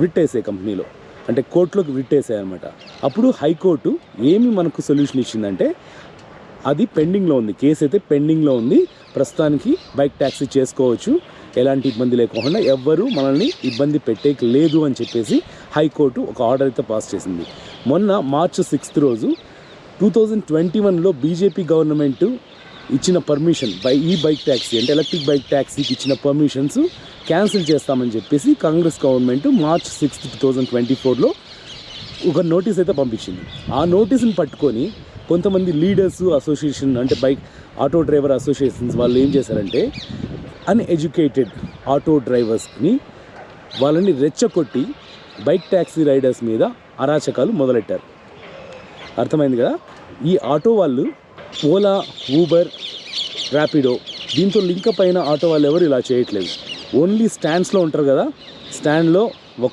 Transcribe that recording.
Writ వేసాయి కంపెనీలో, అంటే కోర్టులోకి writ వేసాయి అనమాట. అప్పుడు హైకోర్టు ఏమి మనకు సొల్యూషన్ ఇచ్చిందంటే అది పెండింగ్లో ఉంది, కేసు అయితే పెండింగ్లో ఉంది, ప్రస్తుతానికి బైక్ ట్యాక్సీ చేసుకోవచ్చు, ఎలాంటి ఇబ్బంది లేకుండా, ఎవ్వరూ మనల్ని ఇబ్బంది పెట్టేక లేదు అని చెప్పేసి హైకోర్టు ఒక ఆర్డర్ అయితే పాస్ చేసింది. మొన్న మార్చి 6 రోజు 2021లో బీజేపీ గవర్నమెంట్ ఇచ్చిన పర్మిషన్ ఈ బైక్ ట్యాక్సీ అంటే ఎలక్ట్రిక్ బైక్ ట్యాక్సీకి ఇచ్చిన పర్మిషన్స్ క్యాన్సిల్ చేస్తామని చెప్పేసి కాంగ్రెస్ గవర్నమెంట్ మార్చ్ 6, 2024లో ఒక నోటీస్ అయితే పంపించింది. ఆ నోటీస్ని పట్టుకొని కొంతమంది లీడర్స్ అసోసియేషన్ అంటే ఆటో డ్రైవర్ అసోసియేషన్స్ వాళ్ళు ఏం చేశారంటే అన్ఎడ్యుకేటెడ్ ఆటో డ్రైవర్స్ని వాళ్ళని రెచ్చగొట్టి బైక్ ట్యాక్సీ రైడర్స్ మీద అరాచకాలు మొదలెట్టారు. అర్థమైంది కదా. ఈ ఆటో వాళ్ళు ఓలా, ఊబర్, ర్యాపిడో దీంతో లింక్ పైన ఆటో వాళ్ళు ఎవరు ఇలా చేయట్లేదు. ఓన్లీ స్టాండ్స్లో ఉంటారు కదా, స్టాండ్లో ఒక